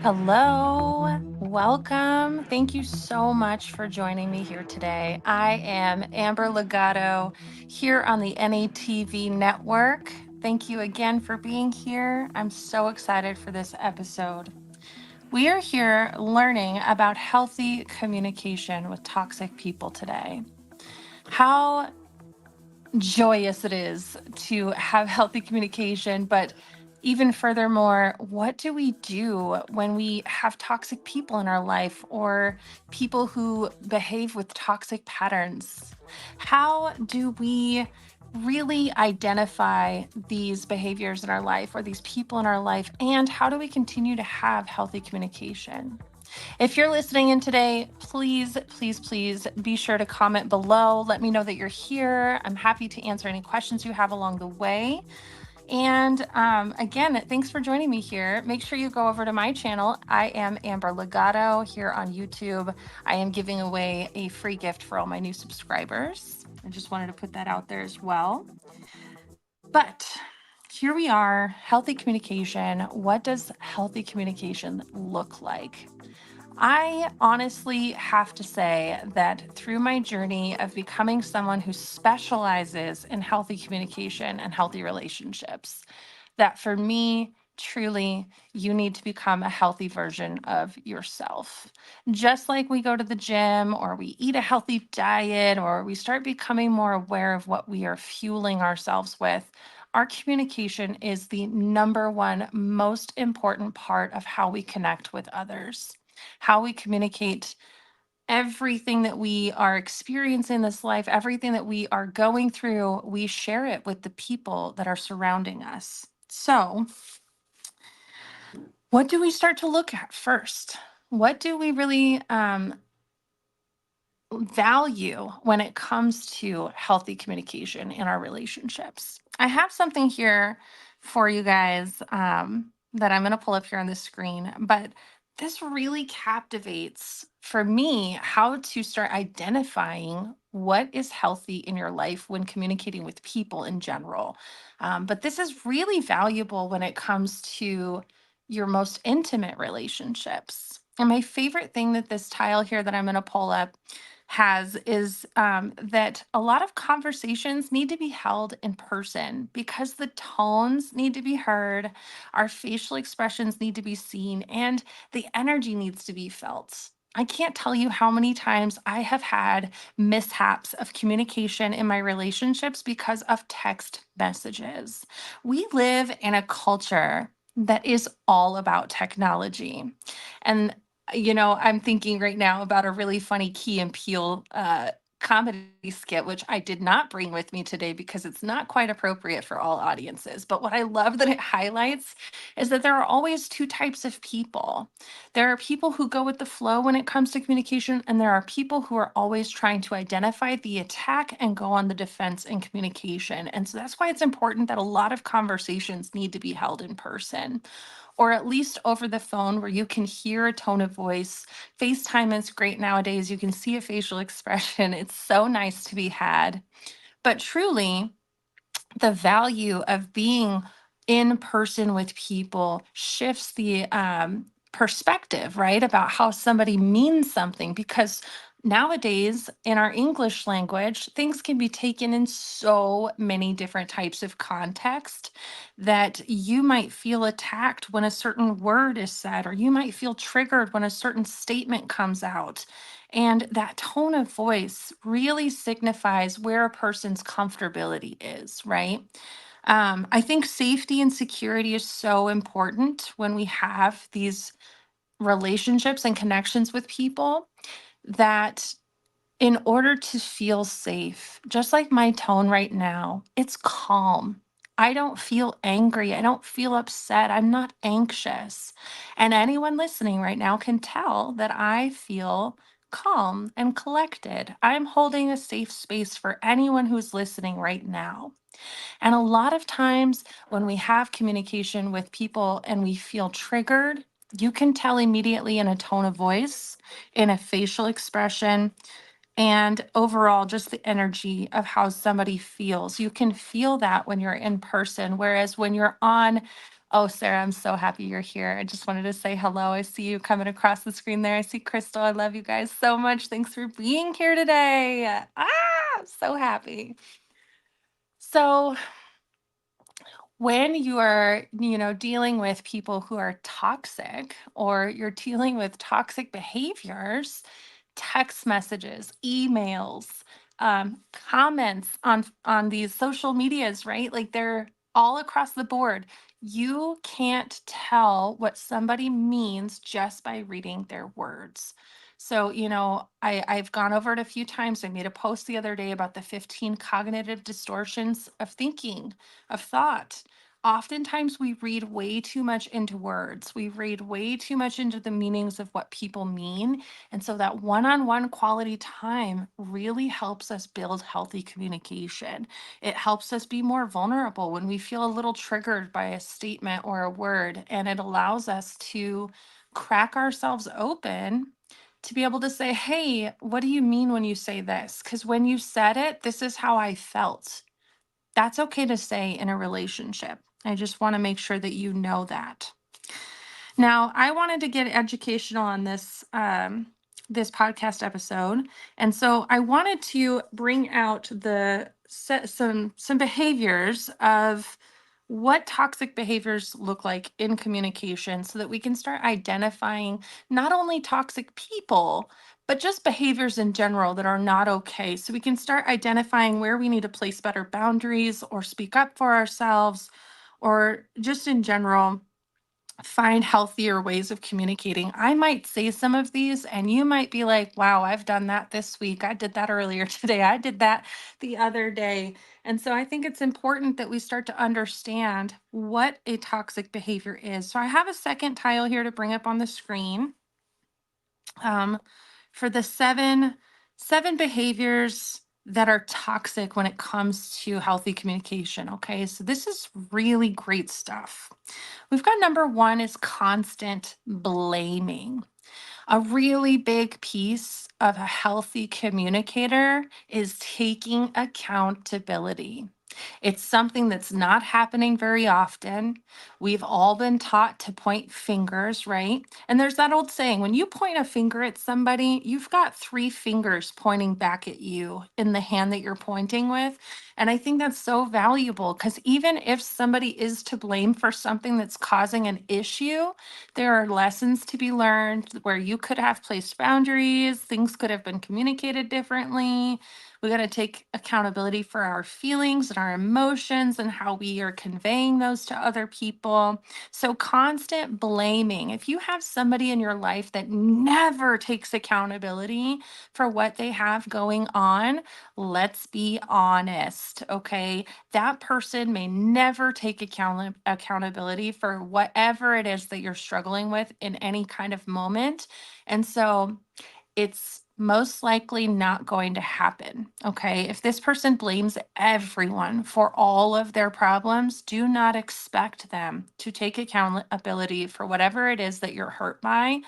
Hello, welcome. Thank you so much for joining me here today. I am Amber Legato here on the NATV network. Thank you again for being here. I'm so excited for this episode. We are here learning about healthy communication with toxic people today. How joyous it is to have healthy communication, but even furthermore, what do we do when we have toxic people in our life or people who behave with toxic patterns? How do we really identify these behaviors in our life or these people in our life? And how do we continue to have healthy communication? If you're listening in today, please, please, please be sure to comment below. Let me know that you're here. I'm happy to answer any questions you have along the way. And again, thanks for joining me here. Make sure you go over to my channel. I am Amber Legato here on YouTube. I am giving away a free gift for all my new subscribers. I just wanted to put that out there as well. But here we are, healthy communication. What does healthy communication look like? I honestly have to say that through my journey of becoming someone who specializes in healthy communication and healthy relationships, that for me, truly, you need to become a healthy version of yourself. Just like we go to the gym or we eat a healthy diet or we start becoming more aware of what we are fueling ourselves with, our communication is the number one most important part of how we connect with others, how we communicate everything that we are experiencing in this life, everything that we are going through, we share it with the people that are surrounding us. So, what do we start to look at first? What do we really value when it comes to healthy communication in our relationships? I have something here for you guys that I'm going to pull up here on the screen, but this really captivates for me how to start identifying what is healthy in your life when communicating with people in general. But this is really valuable when it comes to your most intimate relationships. And my favorite thing that this tile here that I'm going to pull up has is that a lot of conversations need to be held in person because the tones need to be heard, our facial expressions need to be seen, and the energy needs to be felt. I can't tell you how many times I have had mishaps of communication in my relationships because of text messages. We live in a culture that is all about technology. And I'm thinking right now about a really funny Key and Peele comedy skit, which I did not bring with me today because it's not quite appropriate for all audiences. But what I love that it highlights is that there are always two types of people. There are people who go with the flow when it comes to communication, and there are people who are always trying to identify the attack and go on the defense in communication. And so that's why it's important that a lot of conversations need to be held in person or at least over the phone where you can hear a tone of voice. FaceTime is great nowadays. You can see a facial expression. It's so nice to be had. But truly, the value of being in person with people shifts the perspective, right? About how somebody means something. Because nowadays, in our English language, things can be taken in so many different types of context that you might feel attacked when a certain word is said, or you might feel triggered when a certain statement comes out. And that tone of voice really signifies where a person's comfortability is, right? I think safety and security is so important when we have these relationships and connections with people that in order to feel safe, just like my tone right now, it's calm. I don't feel angry. I don't feel upset. I'm not anxious. And anyone listening right now can tell that I feel calm and collected. I'm holding a safe space for anyone who's listening right now. And a lot of times when we have communication with people and we feel triggered, you can tell immediately in a tone of voice, in a facial expression, and overall just the energy of how somebody feels. You can feel that when you're in person, whereas when you're on, oh, Sarah, I'm so happy you're here. I just wanted to say hello. I see you coming across the screen there. I see Crystal. I love you guys so much. Thanks for being here today. So happy. So when you are, dealing with people who are toxic or you're dealing with toxic behaviors, text messages, emails, comments on these social medias, right? Like they're all across the board. You can't tell what somebody means just by reading their words. So, I've gone over it a few times. I made a post the other day about the 15 cognitive distortions of thinking, of thought. Oftentimes, we read way too much into words. We read way too much into the meanings of what people mean, and so that one on one quality time really helps us build healthy communication. It helps us be more vulnerable when we feel a little triggered by a statement or a word, and it allows us to crack ourselves open to be able to say, hey, what do you mean when you say this? Because when you said it, this is how I felt. That's okay to say in a relationship. I just want to make sure that you know that. Now, I wanted to get educational on this podcast episode, and so I wanted to bring out some behaviors of what toxic behaviors look like in communication, so that we can start identifying not only toxic people, but just behaviors in general that are not okay. So we can start identifying where we need to place better boundaries or speak up for ourselves, or just in general find healthier ways of communicating. I might say some of these, and you might be like, wow, I've done that this week. I did that earlier today. I did that the other day. And so I think it's important that we start to understand what a toxic behavior is. So I have a second tile here to bring up on the screen, for the seven behaviors that are toxic when it comes to healthy communication. Okay, so this is really great stuff. We've got number one is constant blaming. A really big piece of a healthy communicator is taking accountability. It's something that's not happening very often. We've all been taught to point fingers, right? And there's that old saying, when you point a finger at somebody, you've got three fingers pointing back at you in the hand that you're pointing with. And I think that's so valuable because even if somebody is to blame for something that's causing an issue, there are lessons to be learned where you could have placed boundaries, things could have been communicated differently. We got to take accountability for our feelings and our emotions and how we are conveying those to other people. So, constant blaming. If you have somebody in your life that never takes accountability for what they have going on, let's be honest, okay? That person may never take accountability for whatever it is that you're struggling with in any kind of moment. And so, it's most likely not going to happen. Okay. If this person blames everyone for all of their problems, do not expect them to take accountability for whatever it is that you're hurt by,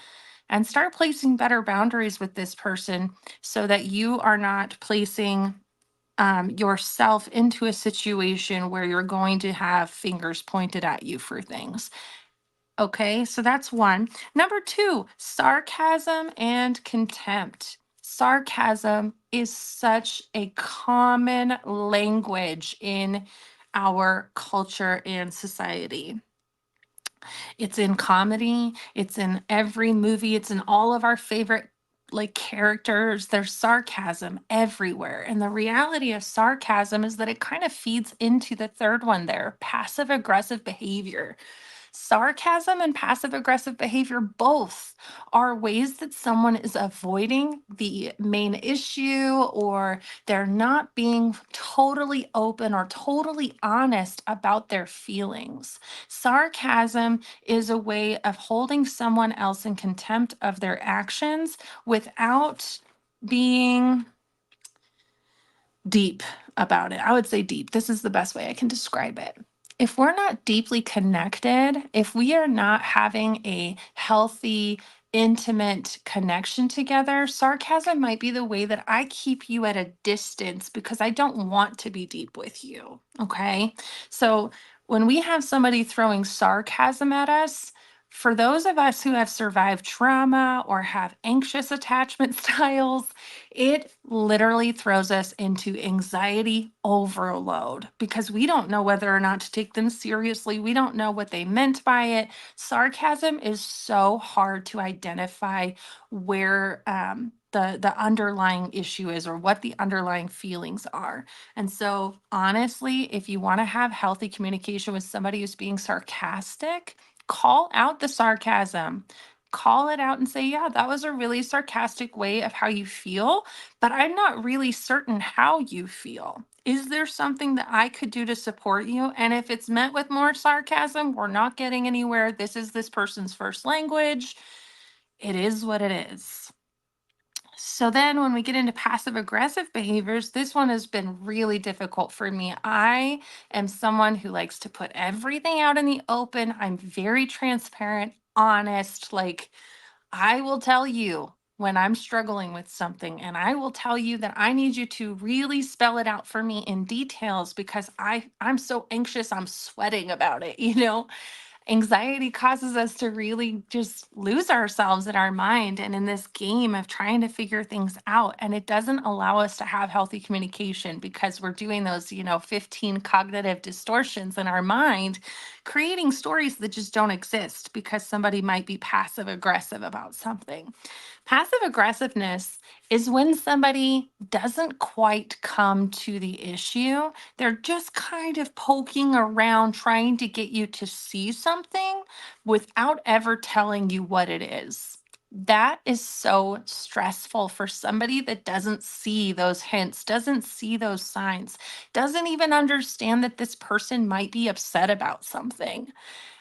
and start placing better boundaries with this person so that you are not placing yourself into a situation where you're going to have fingers pointed at you for things. Okay, so that's one. Number two, sarcasm and contempt. Sarcasm is such a common language in our culture and society. It's in comedy, it's in every movie, it's in all of our favorite like characters. There's sarcasm everywhere. And the reality of sarcasm is that it kind of feeds into the third one there, passive aggressive behavior. Sarcasm and passive aggressive behavior both are ways that someone is avoiding the main issue, or they're not being totally open or totally honest about their feelings. Sarcasm is a way of holding someone else in contempt of their actions without being deep about it. I would say deep. This is the best way I can describe it. If we're not deeply connected, if we are not having a healthy, intimate connection together, sarcasm might be the way that I keep you at a distance because I don't want to be deep with you. Okay. So when we have somebody throwing sarcasm at us, for those of us who have survived trauma or have anxious attachment styles, it literally throws us into anxiety overload because we don't know whether or not to take them seriously. We don't know what they meant by it. Sarcasm is so hard to identify where the underlying issue is or what the underlying feelings are. And so, honestly, if you want to have healthy communication with somebody who's being sarcastic, call out the sarcasm. Call it out and say, yeah, that was a really sarcastic way of how you feel, but I'm not really certain how you feel. Is there something that I could do to support you? And if it's met with more sarcasm, we're not getting anywhere. This is this person's first language. It is what it is. So then when we get into passive aggressive behaviors, this one has been really difficult for me. I am someone who likes to put everything out in the open. I'm very transparent, honest. Like, I will tell you when I'm struggling with something, and I will tell you that I need you to really spell it out for me in details because I'm so anxious, I'm sweating about it, you know? Anxiety causes us to really just lose ourselves in our mind and in this game of trying to figure things out. And it doesn't allow us to have healthy communication because we're doing those, 15 cognitive distortions in our mind, creating stories that just don't exist because somebody might be passive aggressive about something. Passive aggressiveness is when somebody doesn't quite come to the issue. They're just kind of poking around trying to get you to see something without ever telling you what it is. That is so stressful for somebody that doesn't see those hints, doesn't see those signs, doesn't even understand that this person might be upset about something.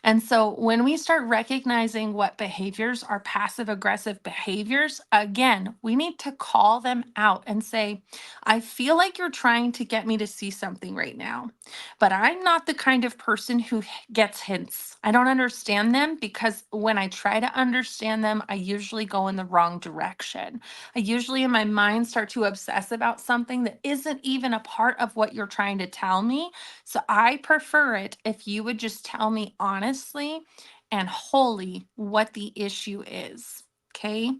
And so when we start recognizing what behaviors are passive aggressive behaviors, again, we need to call them out and say, I feel like you're trying to get me to see something right now, but I'm not the kind of person who gets hints. I don't understand them because when I try to understand them, I usually go in the wrong direction. I usually in my mind start to obsess about something that isn't even a part of what you're trying to tell me. So I prefer it if you would just tell me honestly and wholly what the issue is. Okay.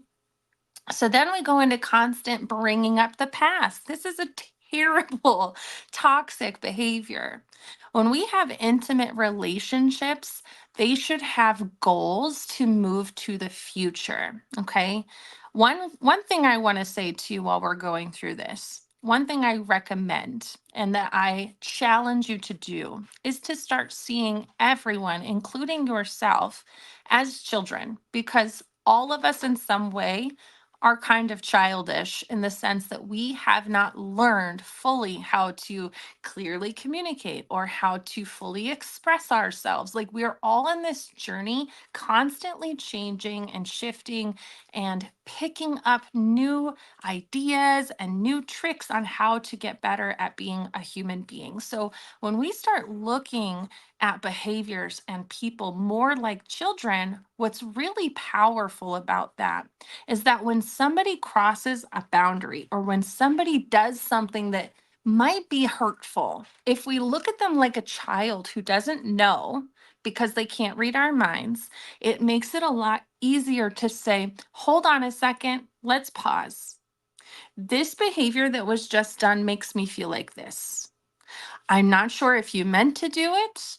So then we go into constant bringing up the past. This is a terrible, toxic behavior. When we have intimate relationships, they should have goals to move to the future. Okay. One thing I want to say to you while we're going through this, one thing I recommend and that I challenge you to do is to start seeing everyone, including yourself, as children, because all of us in some way are kind of childish in the sense that we have not learned fully how to clearly communicate or how to fully express ourselves. Like we're all in this journey, constantly changing and shifting and picking up new ideas and new tricks on how to get better at being a human being. So when we start looking at behaviors and people more like children, what's really powerful about that is that when somebody crosses a boundary or when somebody does something that might be hurtful, if we look at them like a child who doesn't know because they can't read our minds, it makes it a lot easier to say, hold on a second, let's pause. This behavior that was just done makes me feel like this. I'm not sure if you meant to do it,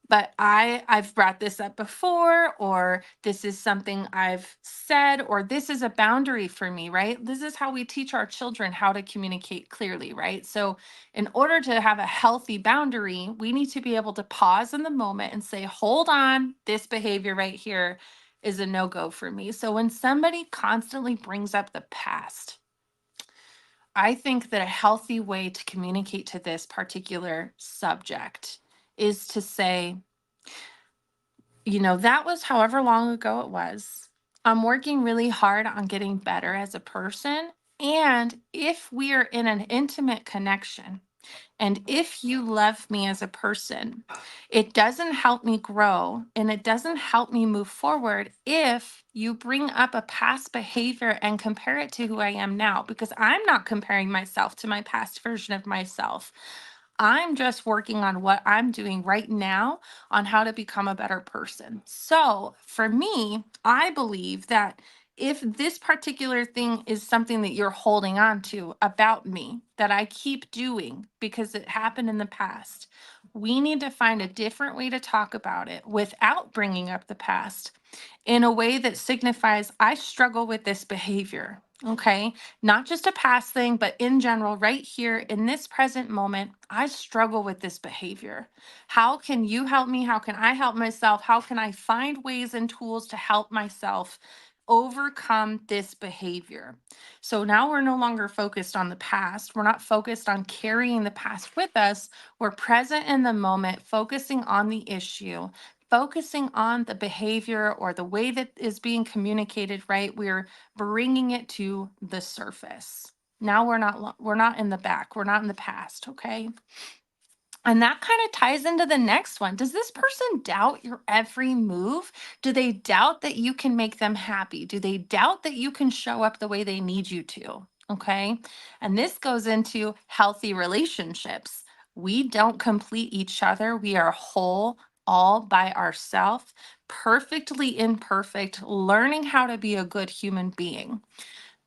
but I've brought this up before, or this is something I've said, or this is a boundary for me, right? This is how we teach our children how to communicate clearly, right? So in order to have a healthy boundary, we need to be able to pause in the moment and say, hold on, this behavior right here is a no-go for me. So when somebody constantly brings up the past, I think that a healthy way to communicate to this particular subject is to say, that was however long ago it was. I'm working really hard on getting better as a person. And if we are in an intimate connection, and if you love me as a person, it doesn't help me grow and it doesn't help me move forward if you bring up a past behavior and compare it to who I am now, because I'm not comparing myself to my past version of myself. I'm just working on what I'm doing right now on how to become a better person. So for me, I believe that if this particular thing is something that you're holding on to about me that I keep doing because it happened in the past, we need to find a different way to talk about it without bringing up the past in a way that signifies I struggle with this behavior. Okay. Not just a past thing, but in general, right here in this present moment, I struggle with this behavior. How can you help me? How can I help myself? How can I find ways and tools to help myself overcome this behavior? So now we're no longer focused on the past. We're not focused on carrying the past with us. We're present in the moment, focusing on the issue, focusing on the behavior or the way that is being communicated, right? We're bringing it to the surface. Now we're not in the back. We're not in the past, okay? And that kind of ties into the next one. Does this person doubt your every move? Do they doubt that you can make them happy? Do they doubt that you can show up the way they need you to? Okay. And this goes into healthy relationships. We don't complete each other. We are whole all by ourselves, perfectly imperfect, learning how to be a good human being.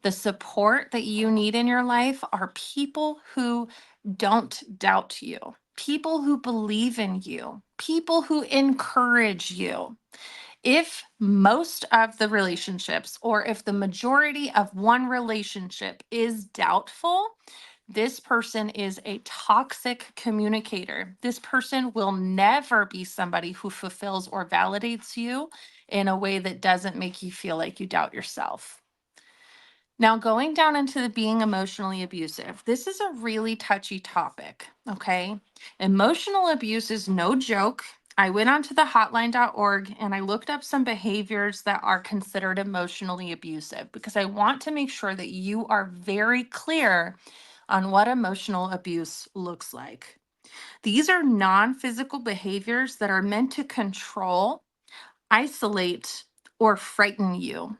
The support that you need in your life are people who don't doubt you, people who believe in you, people who encourage you. If most of the relationships, or if the majority of one relationship is doubtful, this person is a toxic communicator. This person will never be somebody who fulfills or validates you in a way that doesn't make you feel like you doubt yourself. Now, going down into the being emotionally abusive, this is a really touchy topic, okay? Emotional abuse is no joke. I went onto the hotline.org and I looked up some behaviors that are considered emotionally abusive because I want to make sure that you are very clear on what emotional abuse looks like. These are non-physical behaviors that are meant to control, isolate, or frighten you.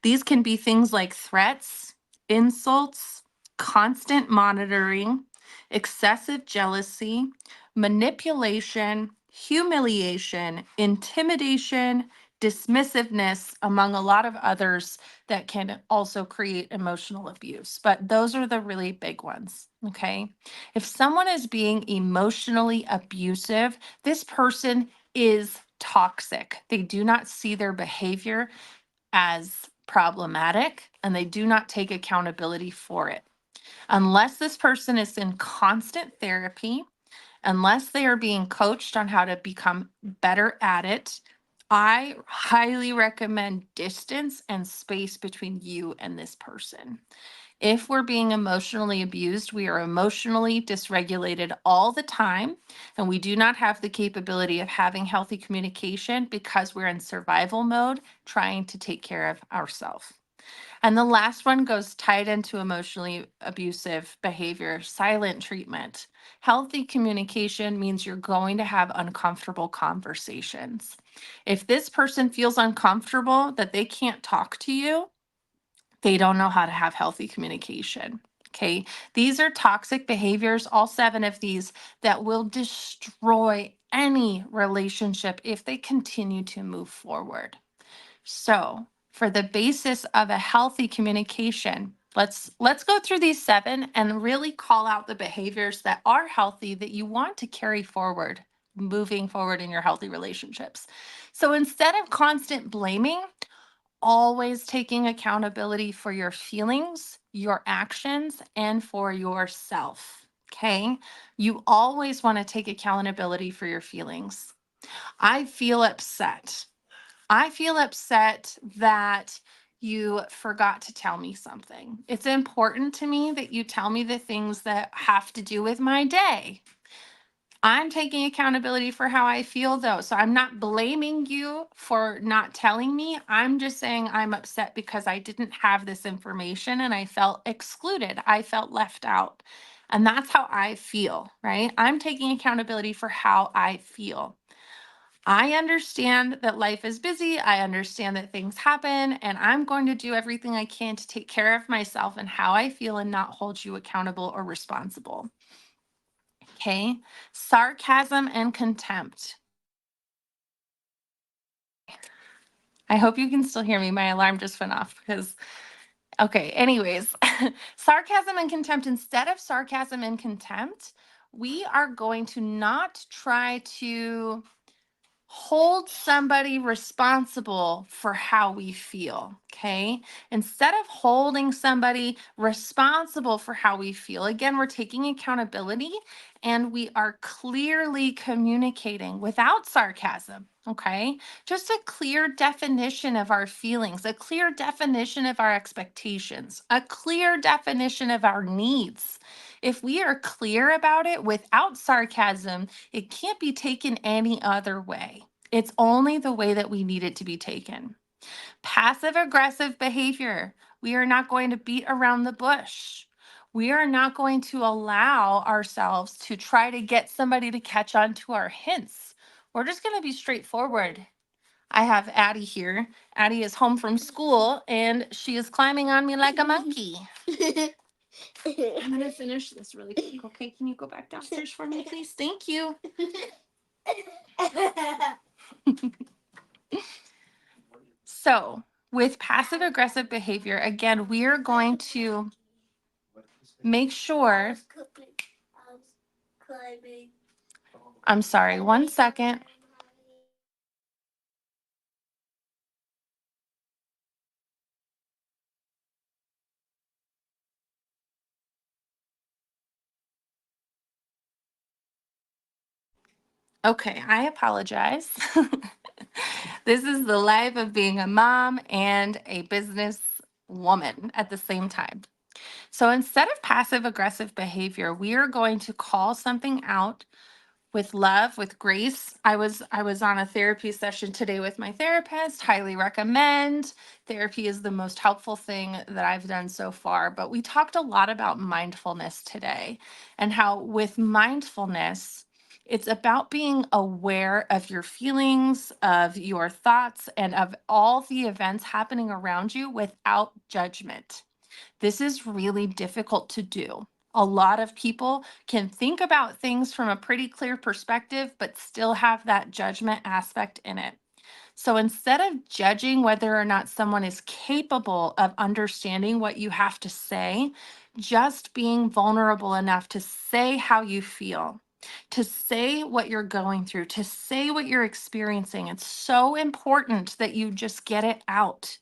These can be things like threats, insults, constant monitoring, excessive jealousy, manipulation, humiliation, intimidation, dismissiveness, among a lot of others that can also create emotional abuse. But those are the really big ones. Okay. If someone is being emotionally abusive, this person is toxic. They do not see their behavior as problematic and they do not take accountability for it. Unless this person is in constant therapy, unless they are being coached on how to become better at it, I highly recommend distance and space between you and this person. If we're being emotionally abused, we are emotionally dysregulated all the time, and we do not have the capability of having healthy communication because we're in survival mode trying to take care of ourselves. And the last one goes tied into emotionally abusive behavior, silent treatment. Healthy communication means you're going to have uncomfortable conversations. If this person feels uncomfortable that they can't talk to you, they don't know how to have healthy communication. Okay. These are toxic behaviors, all 7 of these, that will destroy any relationship if they continue to move forward. So, for the basis of a healthy communication, let's go through these 7 and really call out the behaviors that are healthy that you want to carry forward moving forward in your healthy relationships. So, instead of constant blaming, always taking accountability for your feelings, your actions, and for yourself. Okay? You always want to take accountability for your feelings. I feel upset. I feel upset that you forgot to tell me something. It's important to me that you tell me the things that have to do with my day. I'm taking accountability for how I feel, though. So I'm not blaming you for not telling me. I'm just saying I'm upset because I didn't have this information and I felt excluded. I felt left out. And that's how I feel, right? I'm taking accountability for how I feel. I understand that life is busy. I understand that things happen, and I'm going to do everything I can to take care of myself and how I feel and not hold you accountable or responsible. Okay. Sarcasm and contempt. I hope you can still hear me. My alarm just went off because, okay, anyways, sarcasm and contempt. Instead of sarcasm and contempt, we are going to not try to hold somebody responsible for how we feel. Okay. Instead of holding somebody responsible for how we feel, again, we're taking accountability and we are clearly communicating without sarcasm. Okay. Just a clear definition of our feelings, a clear definition of our expectations, a clear definition of our needs. If we are clear about it without sarcasm, it can't be taken any other way. It's only the way that we need it to be taken. Passive aggressive behavior. We are not going to beat around the bush. We are not going to allow ourselves to try to get somebody to catch on to our hints. We're just going to be straightforward. I have Addie here. Addie is home from school and she is climbing on me like a monkey. I'm going to finish this really quick. Okay, can you go back downstairs for me, please? Thank you. So, with passive aggressive behavior, again, we are going to make sure. I'm sorry, 1 second. Okay, I apologize. This is the life of being a mom and a business woman at the same time. So instead of passive aggressive behavior, we are going to call something out with love, with grace. I was on a therapy session today with my therapist. Highly recommend. Therapy is the most helpful thing that I've done so far. But we talked a lot about mindfulness today and how with mindfulness, it's about being aware of your feelings, of your thoughts, and of all the events happening around you without judgment. This is really difficult to do. A lot of people can think about things from a pretty clear perspective, but still have that judgment aspect in it. So instead of judging whether or not someone is capable of understanding what you have to say, just being vulnerable enough to say how you feel, to say what you're going through, to say what you're experiencing. It's so important that you just get it out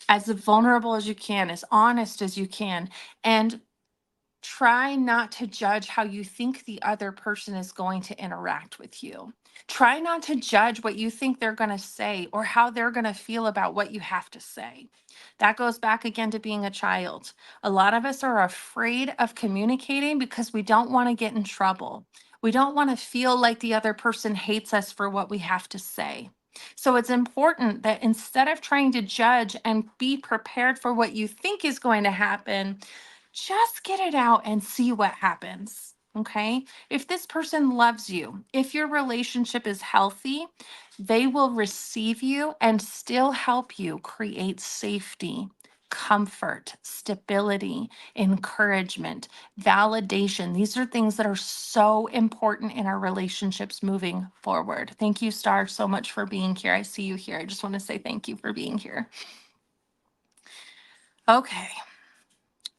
as vulnerable as you can, as honest as you can, and try not to judge how you think the other person is going to interact with you. Try not to judge what you think they're going to say or how they're going to feel about what you have to say. That goes back again to being a child. A lot of us are afraid of communicating because we don't want to get in trouble. We don't want to feel like the other person hates us for what we have to say. So it's important that instead of trying to judge and be prepared for what you think is going to happen, just get it out and see what happens. Okay. If this person loves you, if your relationship is healthy, they will receive you and still help you create safety, comfort, stability, encouragement, validation. These are things that are so important in our relationships moving forward. Thank you, Star, so much for being here. I see you here. I just want to say thank you for being here. Okay.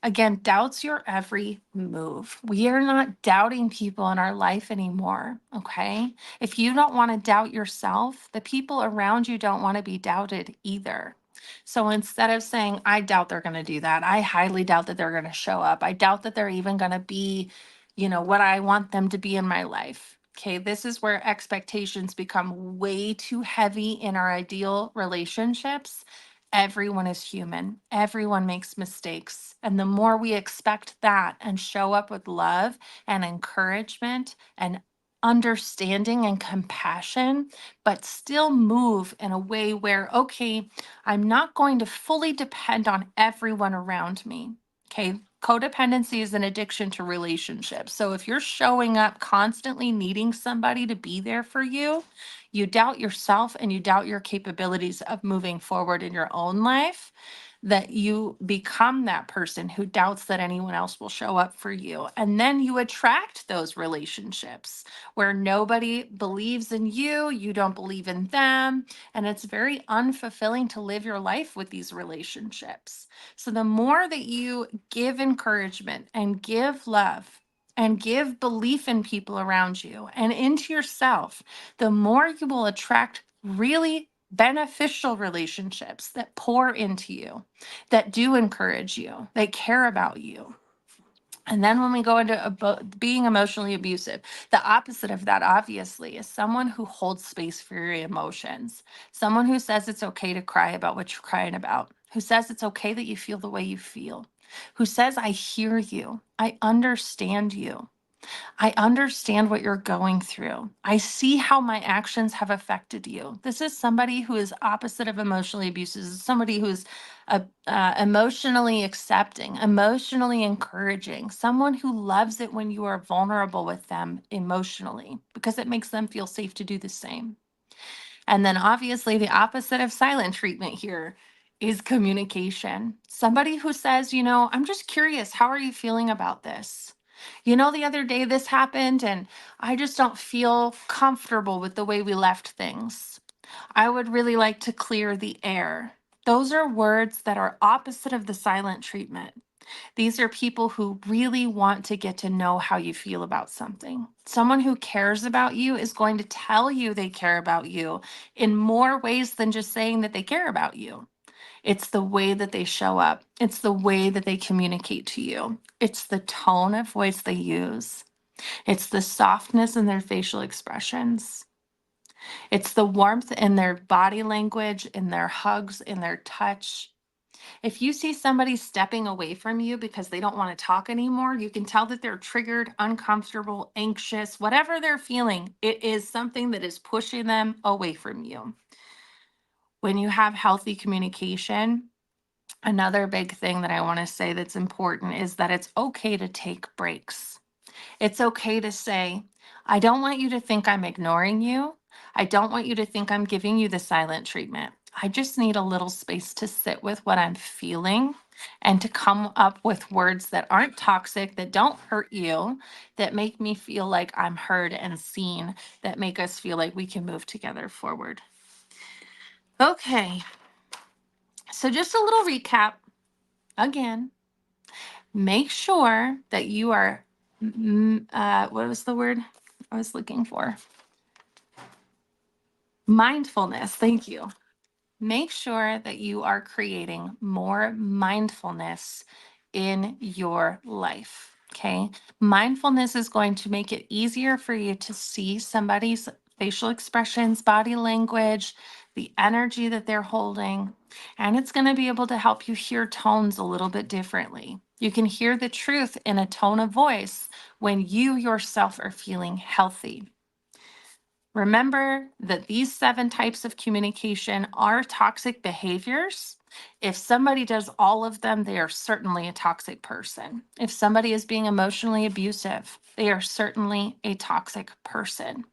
Again, doubts your every move. We are not doubting people in our life anymore. Okay. If you don't want to doubt yourself, the people around you don't want to be doubted either. So instead of saying, I doubt they're going to do that, I highly doubt that they're going to show up, I doubt that they're even going to be, what I want them to be in my life. Okay. This is where expectations become way too heavy in our ideal relationships. Everyone is human. Everyone makes mistakes. And the more we expect that and show up with love and encouragement and understanding and compassion, but still move in a way where, okay, I'm not going to fully depend on everyone around me. Okay. Codependency is an addiction to relationships. So if you're showing up constantly needing somebody to be there for you, you doubt yourself and you doubt your capabilities of moving forward in your own life, that you become that person who doubts that anyone else will show up for you. And then you attract those relationships where nobody believes in you, you don't believe in them, and it's very unfulfilling to live your life with these relationships. So the more that you give encouragement and give love, and give belief in people around you and into yourself, the more you will attract really beneficial relationships that pour into you, that do encourage you, that care about you. And then when we go into being emotionally abusive, the opposite of that, obviously, is someone who holds space for your emotions, someone who says it's okay to cry about what you're crying about, who says it's okay that you feel the way you feel, who says, I hear you, I understand you. I understand what you're going through. I see how my actions have affected you. This is somebody who is opposite of emotionally abusive. This is somebody who's emotionally accepting, emotionally encouraging, someone who loves it when you are vulnerable with them emotionally because it makes them feel safe to do the same. And then obviously the opposite of silent treatment here is communication. Somebody who says, I'm just curious, how are you feeling about this? The other day this happened and I just don't feel comfortable with the way we left things. I would really like to clear the air. Those are words that are opposite of the silent treatment. These are people who really want to get to know how you feel about something. Someone who cares about you is going to tell you they care about you in more ways than just saying that they care about you. It's the way that they show up. It's the way that they communicate to you. It's the tone of voice they use. It's the softness in their facial expressions. It's the warmth in their body language, in their hugs, in their touch. If you see somebody stepping away from you because they don't want to talk anymore, you can tell that they're triggered, uncomfortable, anxious, whatever they're feeling. It is something that is pushing them away from you. When you have healthy communication, another big thing that I want to say that's important is that it's okay to take breaks. It's okay to say, I don't want you to think I'm ignoring you. I don't want you to think I'm giving you the silent treatment. I just need a little space to sit with what I'm feeling and to come up with words that aren't toxic, that don't hurt you, that make me feel like I'm heard and seen, that make us feel like we can move together forward. Okay, so just a little recap again. Make sure that you are, what was the word I was looking for? Mindfulness. Thank you. Make sure that you are creating more mindfulness in your life. Okay. Mindfulness is going to make it easier for you to see somebody's facial expressions, body language, the energy that they're holding. And it's going to be able to help you hear tones a little bit differently. You can hear the truth in a tone of voice when you yourself are feeling healthy. Remember that these 7 types of communication are toxic behaviors. If somebody does all of them, they are certainly a toxic person. If somebody is being emotionally abusive, they are certainly a toxic person.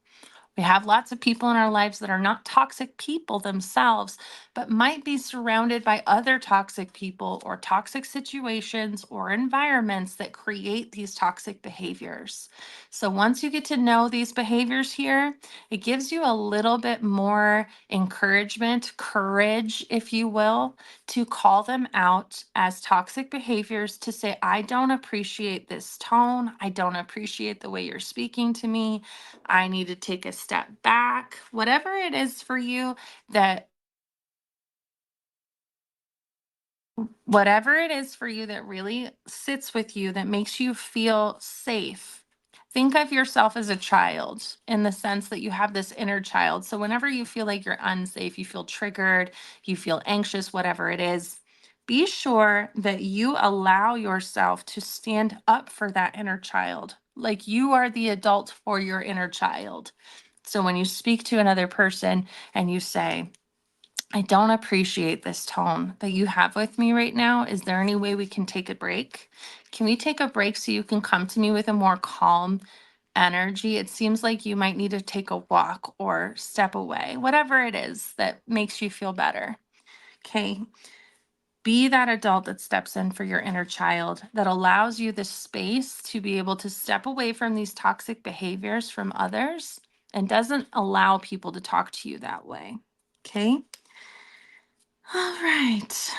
We have lots of people in our lives that are not toxic people themselves, but might be surrounded by other toxic people or toxic situations or environments that create these toxic behaviors. So once you get to know these behaviors here, it gives you a little bit more encouragement, courage, if you will, to call them out as toxic behaviors, to say, I don't appreciate this tone. I don't appreciate the way you're speaking to me. I need to take a step back, whatever it is for you that really sits with you, that makes you feel safe. Think of yourself as a child in the sense that you have this inner child. So whenever you feel like you're unsafe, you feel triggered, you feel anxious, whatever it is, be sure that you allow yourself to stand up for that inner child. Like you are the adult for your inner child. So when you speak to another person and you say, I don't appreciate this tone that you have with me right now. Is there any way we can take a break? Can we take a break so you can come to me with a more calm energy? It seems like you might need to take a walk or step away, whatever it is that makes you feel better. Okay. Be that adult that steps in for your inner child, that allows you the space to be able to step away from these toxic behaviors from others and doesn't allow people to talk to you that way. Okay. All right.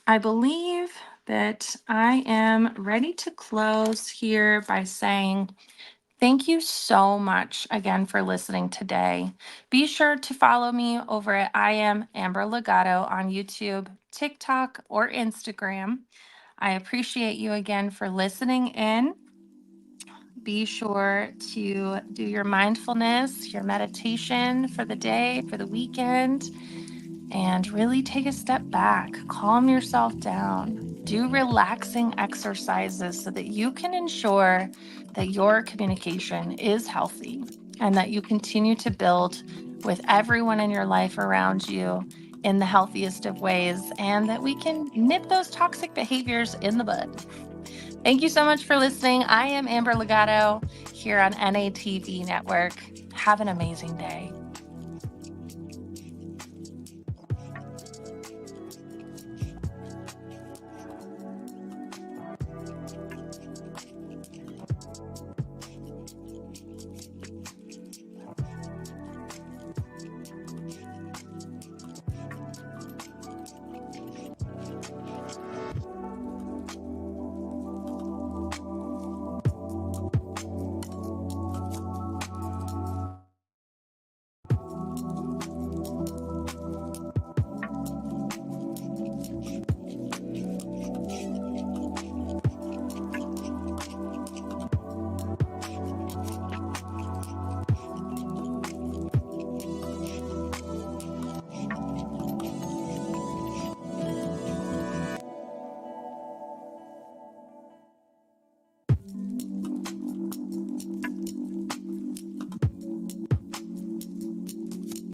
I believe that I am ready to close here by saying thank you so much again for listening today. Be sure to follow me over at I am Amber Legato on YouTube, TikTok, or Instagram. I appreciate you again for listening in. Be sure to do your mindfulness, your meditation for the day, for the weekend, and really take a step back. Calm yourself down. Do relaxing exercises so that you can ensure that your communication is healthy and that you continue to build with everyone in your life around you in the healthiest of ways, and that we can nip those toxic behaviors in the bud. Thank you so much for listening. I am Amber Legato here on NATV Network. Have an amazing day.